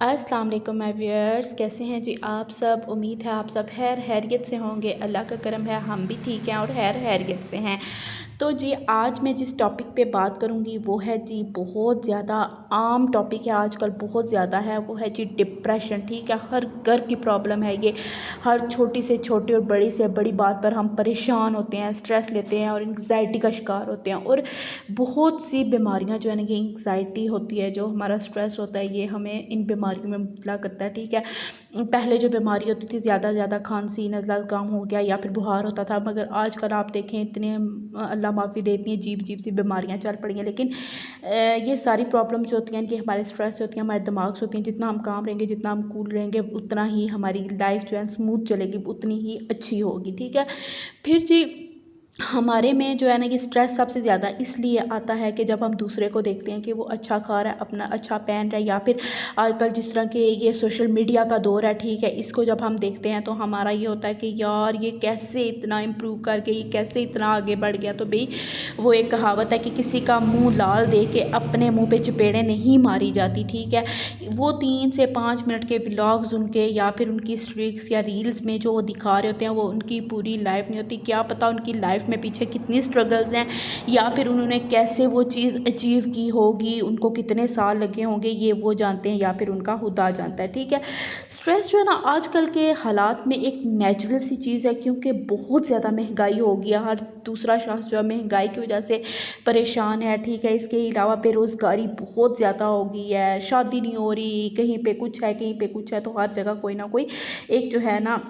अस्सलाम वालेकुम my viewers, कैसे हैं जी आप सब। उम्मीद है आप सब खैरियत से होंगे। अल्लाह का करम है, हम भी ठीक हैं और खैरियत से हैं। तो जी आज मैं जिस टॉपिक पे बात करूँगी वो है जी बहुत ज़्यादा आम टॉपिक है, आजकल बहुत ज़्यादा है, वो है जी डिप्रेशन। ठीक है, हर घर की प्रॉब्लम है ये। हर छोटी से छोटी और बड़ी से बड़ी बात पर हम परेशान होते हैं, स्ट्रेस लेते हैं और एंग्जाइटी का शिकार होते हैं। और बहुत सी बीमारियां जो है ना, ये एंग्जाइटी होती है, जो हमारा स्ट्रेस होता है, ये हमें इन बीमारियों में मुब्तला करता है। ठीक है, पहले जो बीमारी होती थी, ज़्यादा खांसी नज़ला काम हो गया या फिर बुखार होता था, मगर आजकल आप देखें इतने अल्लाह माफ़ी दे, इतनी अजीब अजीब सी बीमारियां चल पड़ी हैं। लेकिन ये सारी प्रॉब्लम्स होती हैं कि हमारे स्ट्रेस से होती हैं, हमारे दिमाग से होती हैं। जितना हम काम रहेंगे, जितना हम कूल रहेंगे, उतना ही हमारी लाइफ जो है स्मूथ चलेगी, उतनी ही अच्छी होगी। ठीक है, फिर जी हमारे में जो है ना, ये स्ट्रेस सबसे ज़्यादा इसलिए आता है कि जब हम दूसरे को देखते हैं कि वो अच्छा खा रहा है, अपना अच्छा पहन रहा है, या फिर आजकल जिस तरह के ये सोशल मीडिया का दौर है, ठीक है, इसको जब हम देखते हैं तो हमारा ये होता है कि यार ये कैसे इतना इम्प्रूव करके, ये कैसे इतना आगे बढ़ गया। तो भाई वो एक कहावत है कि किसी का मुंह लाल देख के अपने मुंह पे चपेड़े नहीं मारी जाती। ठीक है, वो 3 से 5 मिनट के व्लॉग्स उनके या फिर उनकी स्ट्रिक्स या रील्स में जो वो दिखा रहे होते हैं, वो उनकी पूरी लाइफ नहीं होती। क्या पता उनकी लाइफ में पीछे कितनी स्ट्रगल्स हैं, या फिर उन्होंने कैसे वो चीज़ अचीव की होगी, उनको कितने साल लगे होंगे, ये वो जानते हैं या फिर उनका खुदा जानता है। ठीक है, स्ट्रेस जो है ना आजकल के हालात में एक नेचुरल सी चीज़ है, क्योंकि बहुत ज़्यादा महंगाई हो गया। हर दूसरा शख्स जो है महंगाई की वजह से परेशान है। ठीक है, इसके अलावा बेरोज़गारी बहुत ज़्यादा हो गई है, शादी नहीं हो रही, कहीं पे कुछ है कहीं पे कुछ है, तो हर जगह कोई ना कोई एक जो है ना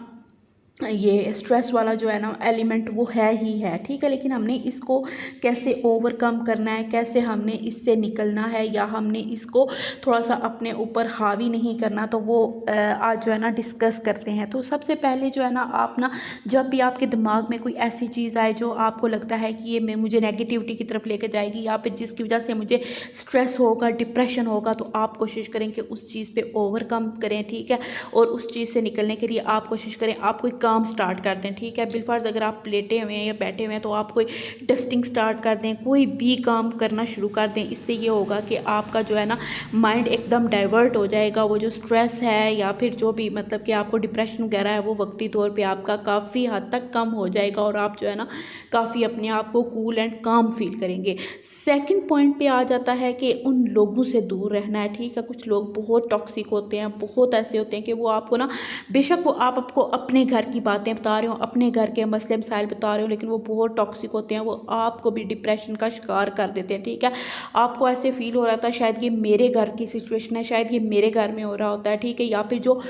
ये स्ट्रेस वाला जो है ना एलिमेंट वो है ही है। ठीक है, लेकिन हमने इसको कैसे ओवरकम करना है, कैसे हमने इससे निकलना है, या हमने इसको थोड़ा सा अपने ऊपर हावी नहीं करना, तो वो आज जो है ना डिस्कस करते हैं। तो सबसे पहले जो है ना, आप ना जब भी आपके दिमाग में कोई ऐसी चीज़ आए जो आपको लगता है कि ये मुझे नेगेटिविटी की तरफ लेकर जाएगी, या फिर जिसकी वजह से मुझे स्ट्रेस होगा, डिप्रेशन होगा, तो आप कोशिश करें कि उस चीज़ पे ओवरकम करें। ठीक है, और उस चीज़ से निकलने के लिए आप कोशिश करें, आप कोई काम स्टार्ट कर दें। ठीक है, बिलफर्ज अगर आप लेटे हुए हैं या बैठे हुए हैं, तो आप कोई डस्टिंग स्टार्ट कर दें, कोई भी काम करना शुरू कर दें। इससे ये होगा कि आपका जो है ना माइंड एकदम डाइवर्ट हो जाएगा। वो जो स्ट्रेस है या फिर जो भी मतलब कि आपको डिप्रेशन वगैरह है, वो वक्ती तौर पे आपका काफ़ी हद तक कम हो जाएगा, और आप जो है ना काफ़ी अपने आप को कूल एंड काम फील करेंगे। सेकंड पॉइंट पे आ जाता है कि उन लोगों से दूर रहना है। ठीक है, कुछ लोग बहुत टॉक्सिक होते हैं, बहुत ऐसे होते हैं कि वो आपको ना, बेशक वो आपको अपने घर की बातें बता रहे हो, अपने घर के मसले मसाइल बता रहे हो, लेकिन वो बहुत टॉक्सिक होते हैं, वो आपको भी डिप्रेशन का शिकार कर देते हैं। ठीक है, आपको ऐसे फील हो रहा था शायद ये मेरे घर की सिचुएशन है, शायद ये मेरे घर में हो रहा होता है। ठीक है, या फिर जो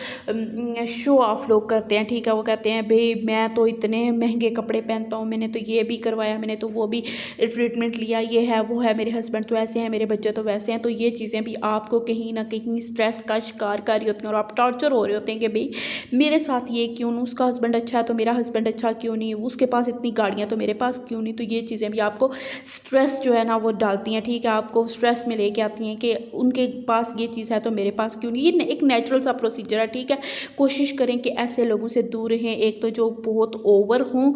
शो ऑफ लोग करते हैं, ठीक है, वो कहते हैं भाई मैं तो इतने महंगे कपड़े पहनता हूँ, मैंने तो ये भी करवाया, मैंने तो वो भी ट्रीटमेंट लिया, ये है वो है, मेरे हस्बैंड तो ऐसे हैं, मेरे बच्चे तो वैसे हैं। तो ये चीज़ें भी आपको कहीं ना कहीं स्ट्रेस का शिकार कर रही होती हैं, और आप टॉर्चर हो रहे होते हैं कि भाई मेरे साथ ये क्यों नहीं, उसका हस्बैंड अच्छा है तो मेरा हस्बैंड अच्छा क्यों नहीं, उसके पास इतनी गाड़ियाँ तो मेरे पास क्यों नहीं। तो ये चीज़ें भी आपको स्ट्रेस जो है ना वो डालती हैं। ठीक है, आपको स्ट्रेस में लेके आती हैं कि उनके पास ये चीज़ है तो मेरे पास क्यों नहीं। ये एक नेचुरल सा प्रोसीजर है। ठीक है, कोशिश करें कि ऐसे लोगों से दूर रहें, एक तो जो बहुत ओवर हों,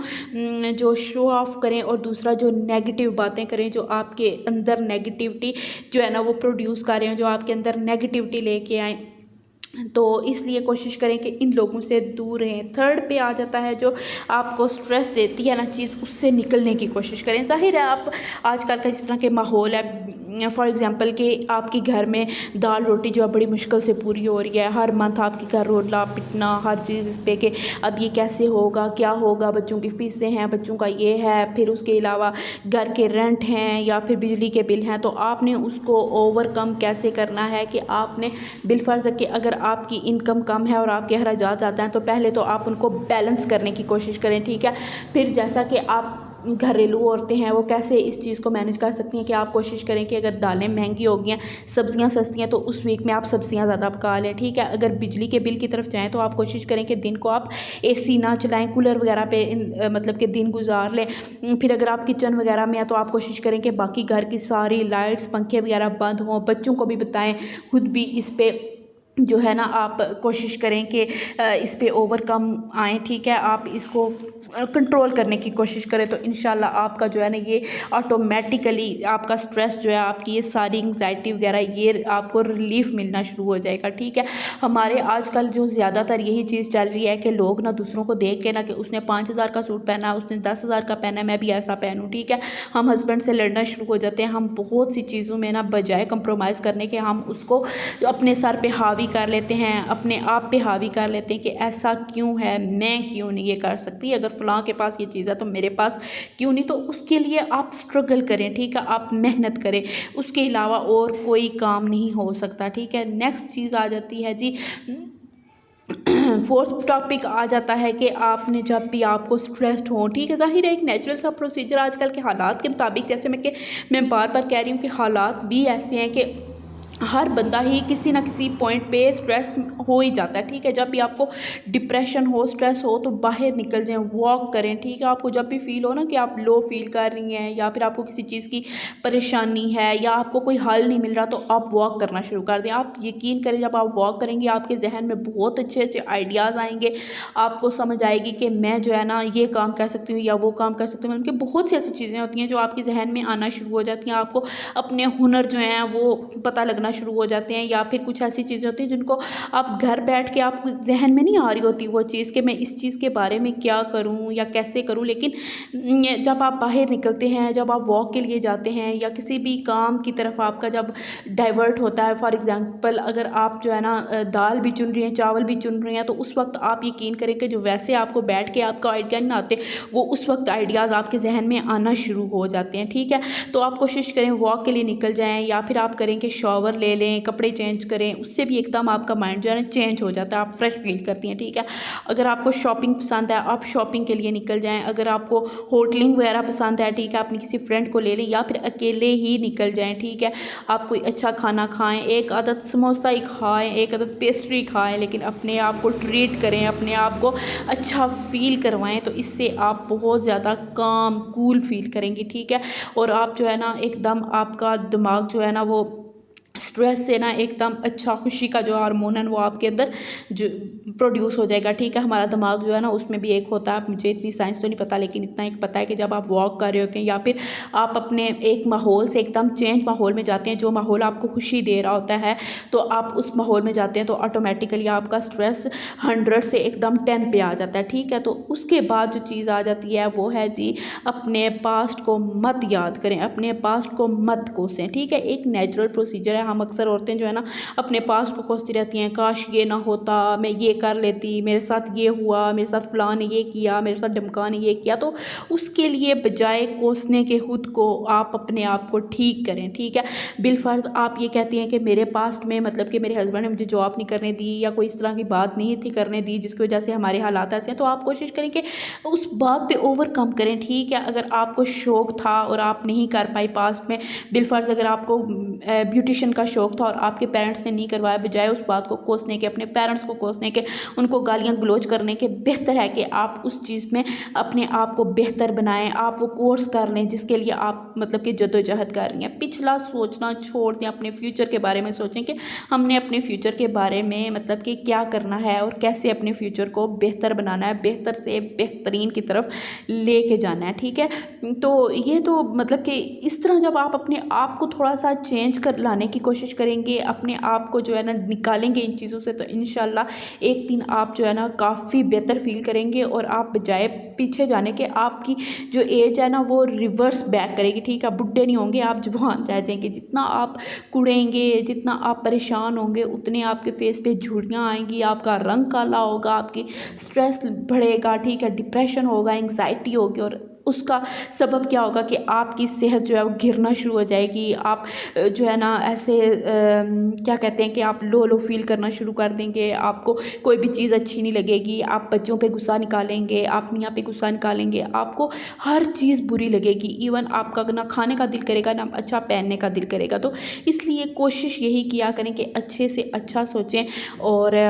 जो शो ऑफ करें, और दूसरा जो नेगेटिव बातें करें, जो आपके अंदर नेगेटिविटी जो है ना वो प्रोड्यूस कर रहे हैं, जो आपके अंदर नेगेटिविटी लेके आए। तो इसलिए कोशिश करें कि इन लोगों से दूर रहें। थर्ड पे आ जाता है जो आपको स्ट्रेस देती है ना चीज़, उससे निकलने की कोशिश करें। ज़ाहिर है आप आजकल का जिस तरह के माहौल है, फॉर एग्जांपल कि आपके घर में दाल रोटी जो है बड़ी मुश्किल से पूरी हो रही है, हर मंथ आपके घर रोला पिटना, हर चीज़ इस पे कि अब ये कैसे होगा, क्या होगा, बच्चों की फीसें हैं, बच्चों का ये है, फिर उसके अलावा घर के रेंट हैं या फिर बिजली के बिल हैं। तो आपने उसको ओवरकम कैसे करना है कि आपने बिलफर्ज कि अगर आपकी इनकम कम है और आपके अखराजात ज़्यादा हैं, तो पहले तो आप उनको बैलेंस करने की कोशिश करें। ठीक है, फिर जैसा कि आप घरेलू औरतें हैं वो कैसे इस चीज़ को मैनेज कर सकती हैं कि आप कोशिश करें कि अगर दालें महंगी हो गई हैं, सब्जियां सस्ती हैं, तो उस वीक में आप सब्जियां ज़्यादा पका लें। ठीक है, अगर बिजली के बिल की तरफ जाएँ तो आप कोशिश करें कि दिन को आप एसी ना चलाएं, कूलर वगैरह पे मतलब कि दिन गुजार लें। फिर अगर आप किचन वगैरह में हैं तो आप कोशिश करें कि बाकी घर की सारी लाइट्स पंखे वगैरह बंद हों। बच्चों को भी बताएं, खुद भी इस पे जो है ना आप कोशिश करें कि इस पे ओवरकम आएँ, ठीक है। आप इसको कंट्रोल करने की कोशिश करें तो इंशाल्लाह आपका जो है ना ये ऑटोमेटिकली आपका स्ट्रेस जो है, आपकी ये सारी एंग्जाइटी वगैरह, ये आपको रिलीफ मिलना शुरू हो जाएगा, ठीक है। हमारे आजकल जो ज़्यादातर यही चीज़ चल रही है कि लोग ना दूसरों को देख के ना कि उसने 5,000 का सूट पहना, उसने 10,000 का पहना, मैं भी ऐसा पहनूँ, ठीक है। हम हस्बैंड से लड़ना शुरू हो जाते हैं। हम बहुत सी चीज़ों में ना बजाय कंप्रोमाइज़ करने के हम उसको अपने सर पे हावी कर लेते हैं, अपने आप पे हावी कर लेते हैं कि ऐसा क्यों है, मैं क्यों नहीं ये कर सकती, अगर फ़लाँ के पास ये चीज़ है तो मेरे पास क्यों नहीं। तो उसके लिए आप स्ट्रगल करें, ठीक है, आप मेहनत करें, उसके अलावा और कोई काम नहीं हो सकता, ठीक है। नेक्स्ट चीज़ आ जाती है जी, फोर्थ टॉपिक आ जाता है कि आपने जब भी आपको स्ट्रेस्ड हो, ठीक है, ज़ाहिर है एक नेचुरल सा प्रोसीजर आजकल के हालात के मुताबिक, जैसे मैं बार बार कह रही हूँ कि हालात भी ऐसे हैं कि हर बंदा ही किसी ना किसी पॉइंट पे स्ट्रेस हो ही जाता है, ठीक है। जब भी आपको डिप्रेशन हो, स्ट्रेस हो तो बाहर निकल जाएं, वॉक करें, ठीक है। आपको जब भी फील हो ना कि आप लो फील कर रही हैं या फिर आपको किसी चीज़ की परेशानी है या आपको कोई हल नहीं मिल रहा, तो आप वॉक करना शुरू कर दें। आप यकीन करें, जब आप वॉक करेंगे आपके जहन में बहुत अच्छे अच्छे आइडियाज़ आएंगे, आपको समझ आएगी कि मैं जो है ना ये काम कर सकती हूँ या वो काम कर सकती हूँ। मतलब कि बहुत सी ऐसी चीज़ें होती हैं जो आपके जहन में आना शुरू हो जाती हैं। आपको अपने हुनर जो हैं वो पता लगना शुरू हो जाते हैं, या फिर कुछ ऐसी चीज़ें होती हैं जिनको आप घर बैठ के आपको जहन में नहीं आ रही होती वो चीज़ कि मैं इस चीज़ के बारे में क्या करूं या कैसे करूं। लेकिन जब आप बाहर निकलते हैं, जब आप वॉक के लिए जाते हैं या किसी भी काम की तरफ आपका जब डाइवर्ट होता है, फॉर एग्जांपल अगर आप जो है ना दाल भी चुन रही हैं, चावल भी चुन रही हैं, तो उस वक्त आप यकीन करें कि जो वैसे आपको बैठ के आपका आइडिया नहीं आते, वो उस वक्त आइडियाज़ आपके जहन में आना शुरू हो जाते हैं, ठीक है। तो आप कोशिश करें वॉक के लिए निकल जाएं, या फिर आप करें कि शॉवर ले लें, कपड़े चेंज करें, उससे भी एकदम आपका माइंड जो है ना चेंज हो जाता है, आप फ्रेश फील करती हैं, ठीक है। अगर आपको शॉपिंग पसंद है, आप शॉपिंग के लिए निकल जाएं। अगर आपको होटलिंग वगैरह पसंद है, ठीक है, अपनी किसी फ्रेंड को ले लें या फिर अकेले ही निकल जाएं, ठीक है। आप कोई अच्छा खाना खाएं, एक आदत समोसा ही खाएं, एक आदत पेस्ट्री खाएं, लेकिन अपने आप को ट्रीट करें, अपने आप को अच्छा फील करवाएं, तो इससे आप बहुत ज़्यादा काम कूल फील करेंगी, ठीक है। और आप जो है ना एकदम आपका दिमाग जो है ना वो स्ट्रेस से ना एकदम अच्छा खुशी का जो हार्मोन है वो आपके अंदर जो प्रोड्यूस हो जाएगा, ठीक है। हमारा दिमाग जो है ना उसमें भी एक होता है, मुझे इतनी साइंस तो नहीं पता, लेकिन इतना एक पता है कि जब आप वॉक कर रहे होते हैं या फिर आप अपने एक माहौल से एकदम चेंज माहौल में जाते हैं, जो माहौल आपको खुशी दे रहा होता है, तो आप उस माहौल में जाते हैं तो ऑटोमेटिकली आपका स्ट्रेस 100 से एकदम 10 पे आ जाता है, ठीक है। तो उसके बाद जो चीज़ आ जाती है वो है जी, अपने पास्ट को मत याद करें, अपने पास्ट को मत कोसें, ठीक है। एक नेचुरल प्रोसीजर है। हम अक्सर औरतें जो है ना अपने पास्ट को कोसती रहती हैं, काश ये ना होता, मैं ये कर लेती, मेरे साथ ये हुआ, मेरे साथ फलां ने ये किया, मेरे साथ ढमका ने ये किया। तो उसके लिए बजाय कोसने के खुद को आप अपने आप को ठीक करें, ठीक है। बिलफर्ज आप ये कहती हैं कि मेरे पास्ट में मतलब कि मेरे हस्बैंड ने मुझे जॉब नहीं करने दी या कोई इस तरह की बात नहीं थी करने दी जिसकी वजह से हमारे हालात ऐसे हैं, तो आप कोशिश करें कि उस बात पे ओवरकम करें, ठीक है। अगर आपको शौक़ था और आप नहीं कर पाई पास्ट में, बिलफर्ज अगर आपको ब्यूटिशन का शौक़ था और आपके पेरेंट्स ने नहीं करवाया, बजाय उस बात को कोसने के, अपने पेरेंट्स को कोसने के, उनको गालियाँ गलौज करने के, बेहतर है कि आप उस चीज़ में अपने आप को बेहतर बनाएं। आप वो कोर्स कर लें जिसके लिए आप मतलब कि जद्दोजहद कर रही हैं। पिछला सोचना छोड़ दें, अपने फ्यूचर के बारे में सोचें कि हमने अपने फ्यूचर के बारे में मतलब कि क्या करना है और कैसे अपने फ्यूचर को बेहतर बनाना है, बेहतर से बेहतरीन की तरफ लेके जाना है, ठीक है। तो ये तो मतलब कि इस तरह जब आप अपने आप को थोड़ा सा चेंज कर लाने की कोशिश करेंगे, अपने आप को जो है ना निकालेंगे इन चीज़ों से, तो इंशाल्लाह एक दिन आप जो है ना काफ़ी बेहतर फील करेंगे और आप बजाय पीछे जाने के आपकी जो एज है ना वो रिवर्स बैक करेगी, ठीक है। बुढ़े नहीं होंगे, आप जवान रह जाएंगे। जितना आप कुड़ेंगे, जितना आप परेशान होंगे, उतने आपके फेस पे झुर्रियाँ आएंगी, आपका रंग काला होगा, आपकी स्ट्रेस बढ़ेगा, ठीक है, डिप्रेशन होगा, एंग्जाइटी होगी, और उसका सबब क्या होगा कि आपकी सेहत जो है वो गिरना शुरू हो जाएगी। आप जो है ना ऐसे क्या कहते हैं कि आप लो लो फील करना शुरू कर देंगे, आपको कोई भी चीज़ अच्छी नहीं लगेगी, आप बच्चों पे गुस्सा निकालेंगे, आप मियाँ पे गुस्सा निकालेंगे, आपको हर चीज़ बुरी लगेगी। इवन आपका ना खाने का दिल करेगा ना अच्छा पहनने का दिल करेगा। तो इसलिए कोशिश यही किया करें कि अच्छे से अच्छा सोचें और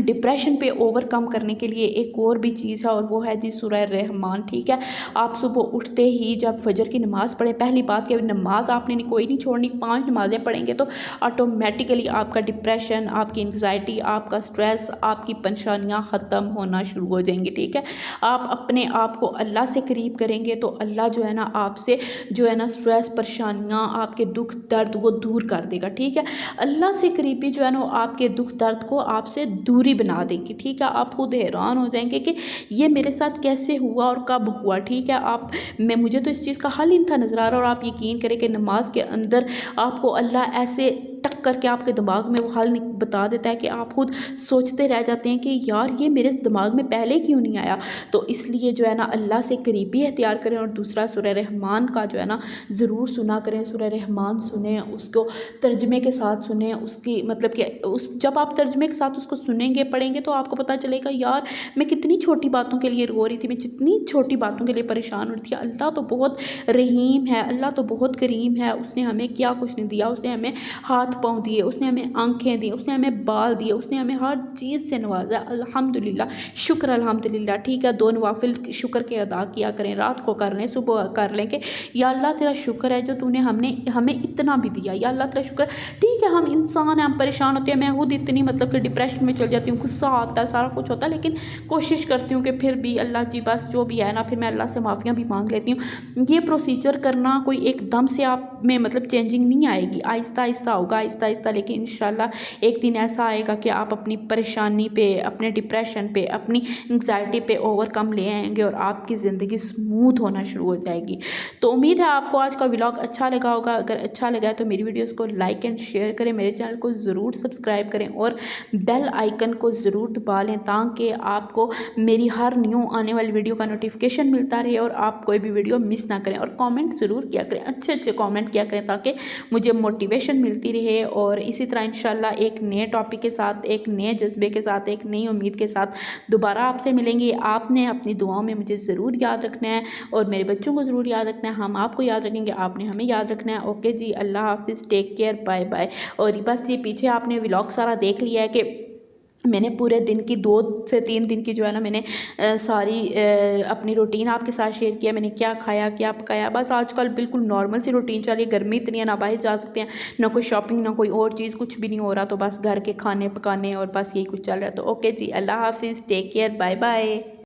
डिप्रेशन पे ओवरकम करने के लिए एक और भी चीज़ है और वो है जी सूरह रहमान। ठीक है, आप सुबह उठते ही जब फजर की नमाज़ पढ़ें, पहली बात कि नमाज आपने कोई नहीं छोड़नी, 5 नमाज़ें पढ़ेंगे तो ऑटोमेटिकली आपका डिप्रेशन, आपकी एंग्जाइटी, आपका स्ट्रेस, आपकी परेशानियाँ ख़त्म होना शुरू हो जाएंगी। ठीक है, आप अपने आप को अल्लाह से करीब करेंगे तो अल्लाह जो है ना आपसे जो है ना स्ट्रेस, परेशानियाँ, आपके दुख दर्द वो दूर कर देगा। ठीक है, अल्लाह से करीबी जो है ना आपके दुख दर्द को आपसे दूरी बना देगी। ठीक है, आप खुद हैरान हो जाएंगे कि ये मेरे साथ कैसे हुआ और कब हुआ। ठीक है, आप मैं मुझे तो इस चीज़ का हल ही नहीं था नज़र आ रहा और आप यकीन करें कि नमाज के अंदर आपको अल्लाह ऐसे टक करके आपके दिमाग में वो हल बता देता है कि आप खुद सोचते रह जाते हैं कि यार ये मेरे दिमाग में पहले क्यों नहीं आया। तो इसलिए जो है ना अल्लाह से करीबी अख्तियार करें और दूसरा सूरह रहमान का जो है ना ज़रूर सुना करें। सूरह रहमान सुने, उसको तर्जमे के साथ सुने, उसकी मतलब कि उस जब आप तर्जमे के साथ उसको सुनेंगे पढ़ेंगे तो आपको पता चलेगा यार मैं कितनी छोटी बातों के लिए रो रही थी, मैं जितनी छोटी बातों के लिए परेशान हो रही थी। अल्लाह तो बहुत रहीम है, अल्लाह तो बहुत करीम है, उसने हमें क्या कुछ नहीं दिया, उसने हमें हाथ पाँव दिए, उसने हमें आंखें दी, उसने हमें बाल दिए, उसने हमें हर चीज़ से नवाजा। अल्हम्दुलिल्लाह, शुक्र अल्हम्दुलिल्लाह। ठीक है, 2 नवाफिल शुक्र के अदा किया करें, रात को कर लें, सुबह कर लें कि या अल्लाह तेरा शुक्र है जो तूने हमें इतना भी दिया, या अल्लाह तेरा शुक्र। ठीक है, हम इंसान हैं, हम परेशान होते हैं, मैं खुद इतनी मतलब कि डिप्रेशन में चल जाती हूँ, गुस्सा आता है, सारा कुछ होता है, लेकिन कोशिश करती हूँ कि फिर भी अल्लाह जी बस जो भी है ना, फिर मैं अल्लाह से माफ़ियाँ भी मांग लेती हूँ। ये प्रोसीजर करना कोई एकदम से आप में मतलब चेंजिंग नहीं आएगी, आहिस्ता आहिस्ता होगा, आहिस्ता आहिस्ता, लेकिन इंशाल्लाह एक दिन ऐसा आएगा कि आप अपनी परेशानी पे, अपने डिप्रेशन पे, अपनी एंग्जाइटी पे ओवरकम ले आएंगे और आपकी ज़िंदगी स्मूथ होना शुरू हो जाएगी। तो उम्मीद है आपको आज का व्लॉग अच्छा लगा होगा। अगर अच्छा लगा है तो मेरी वीडियोस को लाइक एंड शेयर करें, मेरे चैनल को ज़रूर सब्सक्राइब करें और बेल आइकन को ज़रूर दबा लें ताकि आपको मेरी हर न्यू आने वाली वीडियो का नोटिफिकेशन मिलता रहे और आप कोई भी वीडियो मिस ना करें। और कमेंट ज़रूर किया करें, अच्छे अच्छे कमेंट किया करें ताकि मुझे मोटिवेशन मिलती रहे। और इसी तरह इंशाल्लाह एक नए टॉपिक के साथ, एक नए जज्बे के साथ, एक नई उम्मीद के साथ दोबारा आपसे मिलेंगे। आपने अपनी दुआओं में मुझे ज़रूर याद रखना है और मेरे बच्चों को ज़रूर याद रखना है, हम आपको याद रखेंगे, आपने हमें याद रखना है। ओके जी, अल्लाह हाफिज़, टेक केयर, बाय बाय। और बस ये पीछे आपने व्लॉग सारा देख लिया है कि मैंने पूरे दिन की 2 से 3 दिन की जो है ना मैंने सारी अपनी रूटीन आपके साथ शेयर किया, मैंने क्या खाया, क्या पकाया। बस आजकल बिल्कुल नॉर्मल सी रूटीन चल रही है, गर्मी इतनी है, ना बाहर जा सकते हैं, ना कोई शॉपिंग, ना कोई और चीज़, कुछ भी नहीं हो रहा। तो बस घर के खाने पकाने और बस यही कुछ चल रहा है। तो ओके जी, अल्लाह हाफिज़, टेक केयर, बाय बाय।